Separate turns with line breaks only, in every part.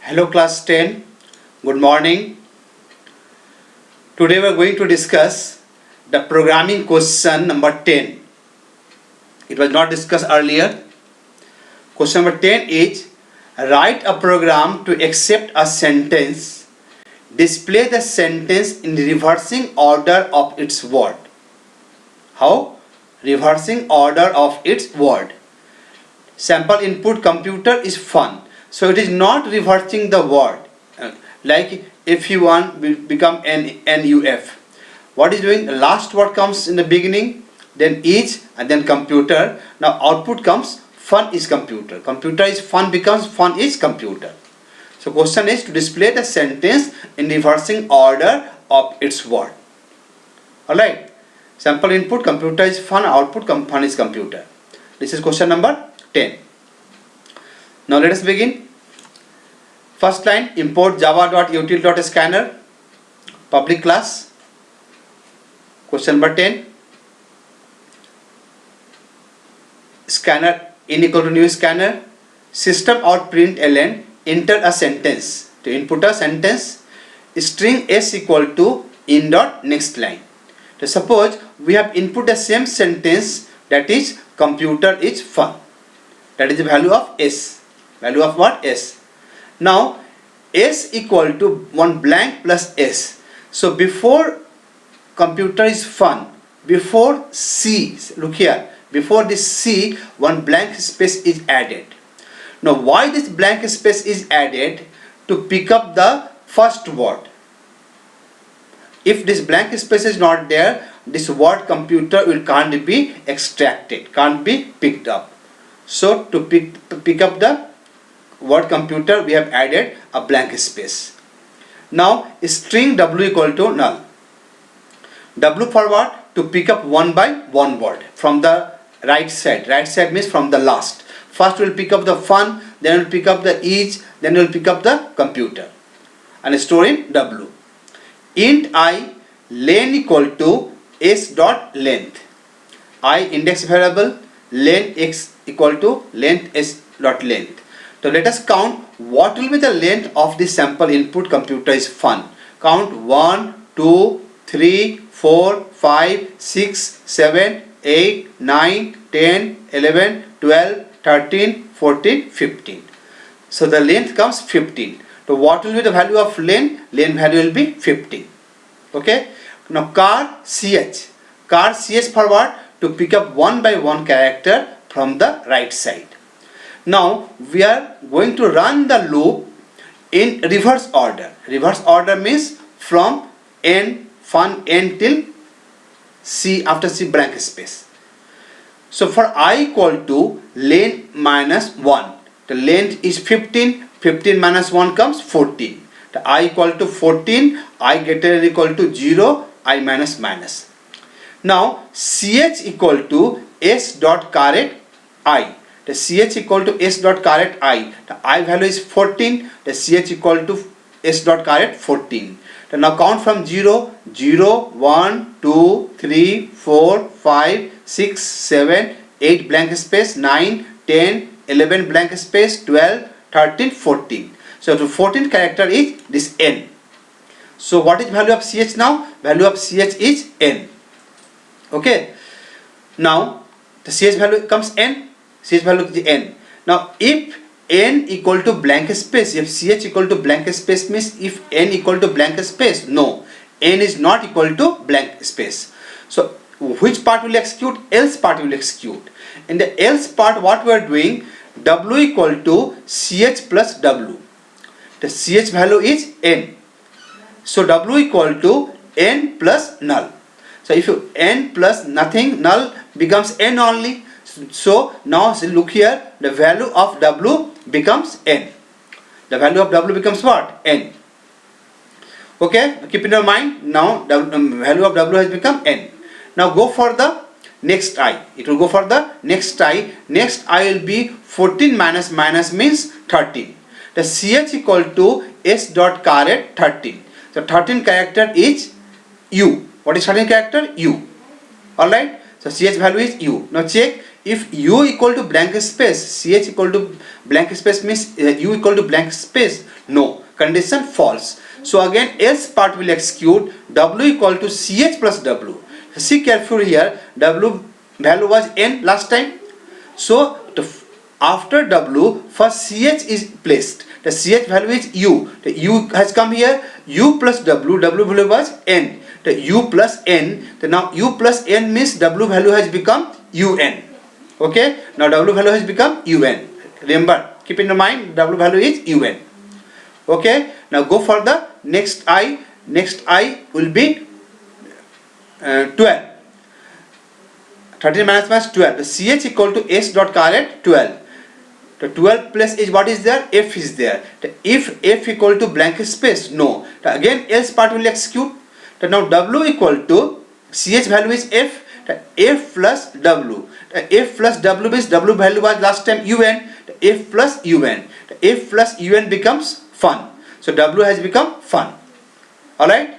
Hello class 10, good morning. Today we are going to discuss the programming question number 10. It was not discussed earlier. Question number 10 is write a program to accept a sentence. Display the sentence in reversing order of its word. How? Reversing order of its word. Sample input computer is fun. So it is not reversing the word. Like if you want become NUF. What is doing? The last word comes in the beginning, then is, and then computer. Now output comes fun is computer. Computer is fun becomes fun is computer. So question is to display the sentence in reversing order of its word. Alright. Sample input computer is fun, output fun is computer. This is question number 10. Now let us begin. First line, import java.util.scanner, public class. Question number 10. Scanner in equal to new scanner. System out println, enter a sentence. To input a sentence, string s equal to in dot next line. So suppose we have input the same sentence, that is computer is fun. That is the value of s. Value of what? S. Now s equal to one blank plus s. So before computer is fun, before c, look here, before this c, one blank space is added. Now why this blank space is added? To pick up the first word. If this blank space is not there, this word computer can't be extracted, can't be picked up. So to pick up the word computer, we have added a blank space. Now string w equal to null. W for what? To pick up one by one word from the right side. Right side means from the last. First we'll pick up the fun, then we'll pick up the is, then we'll pick up the computer. And store in w. Int I len equal to s dot length. I index variable, len x equal to length s dot length. So let us count what will be the length of the sample input computer is fun. Count 1, 2, 3, 4, 5, 6, 7, 8, 9, 10, 11, 12, 13, 14, 15. So the length comes 15. So what will be the value of len? Len value will be 15. Okay. Now car ch. Car ch for what? To pick up one by one character from the right side. Now we are going to run the loop in reverse order. Reverse order means from n, fun n till c, after c blank space. So for I equal to len minus 1. The length is 15. 15 minus 1 comes 14. The I equal to 14. I greater equal to 0. I minus minus. Now ch equal to s dot caret I. The ch equal to s dot caret I. The I value is 14. The ch equal to s dot caret 14. Then now count from 0, 0, 1, 2, 3, 4, 5, 6, 7, 8 blank space, 9, 10, 11 blank space, 12, 13, 14. So the 14th character is this n. So what is value of ch now? Value of ch is n. Okay. Now the ch value comes n. Ch value is n. Now if n equal to blank space, if ch equal to blank space means if n equal to blank space, no, n is not equal to blank space. So which part will execute? Else part will execute. In the else part, what we are doing, w equal to ch plus w. The ch value is n. So w equal to n plus null. So if you n plus nothing, null becomes n only. So now look here, the value of w becomes n. The value of w becomes what? N. Okay, keep in your mind. Now the value of w has become n. Now go for the next I. It will go for the next I. Next I will be 14 minus minus means 13. The ch equal to s dot caret 13. So 13 character is u. What is 13 character? U. Alright. So ch value is u. Now check, if u equal to blank space, ch equal to blank space means u equal to blank space. No, condition false. So again else part will execute, w equal to ch plus w. See carefully here, w value was n last time. So after w, first ch is placed. The ch value is u. The u has come here, u plus w, w value was n. The u plus n, now u plus n means w value has become un. Okay, now w value has become un. Remember, keep in mind, w value is un. Okay, now go for the next I. Next I will be 12. 13 minus 12. The ch equal to s dot caret 12. The 12 plus is what is there? F is there. The if f equal to blank space, no. The again else part will execute. The now w equal to ch value is f. The f plus w. The f plus w means w value was last time un. The f plus un. The f plus un becomes fun. So w has become fun. Alright.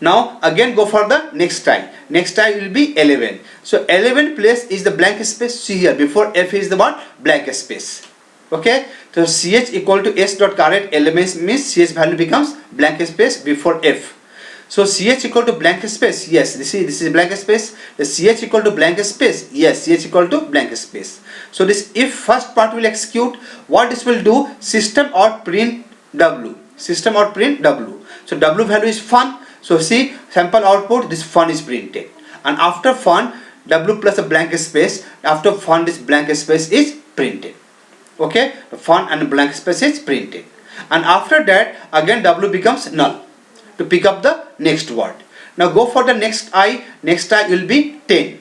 Now again go for the next I. Next I will be 11. So 11 place is the blank space. See here, before f is the what? Blank space. Okay. So ch equal to s dot caret elements means ch value becomes blank space before f. So ch equal to blank space. Yes, this is blank space. The ch equal to blank space. Yes, ch equal to blank space. So this if first part will execute, what this will do? System out print w. System out print w. So w value is fun. So see, sample output, this fun is printed. And after fun, w plus a blank space. After fun, this blank space is printed. Okay, the fun and blank space is printed. And after that, again w becomes null to pick up the next word. Now go for the next I. Next I will be 10.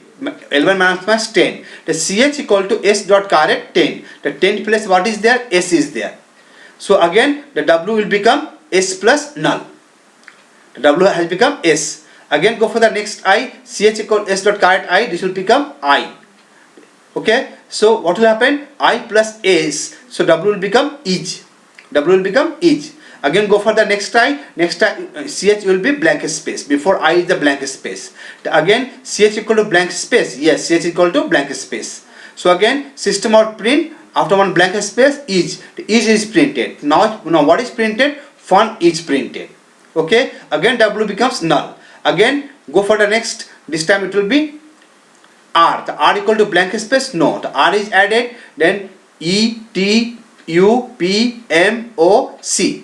11 minus 10. The ch equal to s dot caret 10. The 10 place what is there? S is there. So again the w will become s plus null. The w has become s. Again go for the next I. ch equal s dot caret I. This will become I. Okay. So what will happen? I plus s. So w will become is. W will become is. Again go for the next I. Next I ch will be blank space. Before I is the blank space. Again ch equal to blank space. Yes, ch equal to blank space. So again system out print, after one blank space is. The is printed. Now what is printed? Fun is printed. Okay. Again w becomes null. Again go for the next. This time it will be r. The r equal to blank space. No. The r is added. Then e t u p m o c.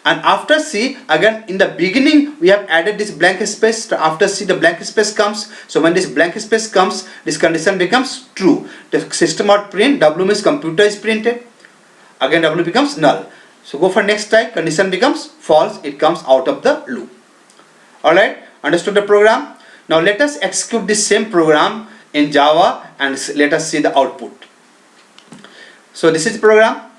And after C, again in the beginning we have added this blank space. After C the blank space comes. So when this blank space comes, this condition becomes true. The system out print, w means computer is printed. Again w becomes null. So go for next type, condition becomes false. It comes out of the loop. Alright, understood the program? Now let us execute this same program in Java and let us see the output. So this is program.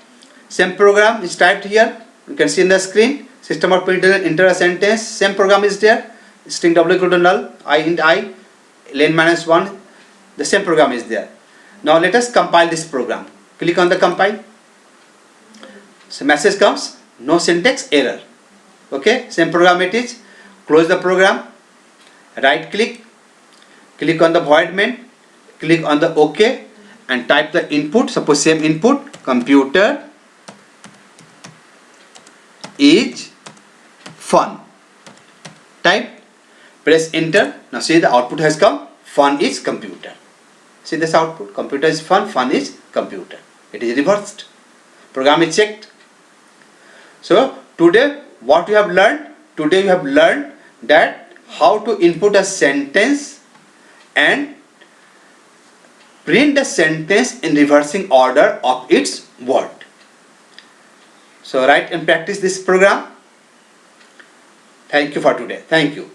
Same program is typed here. You can see in the screen, system out print enter a sentence. Same program is there. String w equal to null, I int I, len minus 1. The same program is there. Now let us compile this program. Click on the compile. So message comes, no syntax error. Okay, same program it is. Close the program. Right click. Click on the void main. Click on the OK and type the input. Suppose same input, computer is fun. Type, press enter. Now see the output has come. Fun is computer. See this output. Computer is fun. Fun is computer. It is reversed. Program is checked. So today what you have learned? Today you have learned that how to input a sentence and print the sentence in reversing order of its word. So write and practice this program. Thank you for today. Thank you.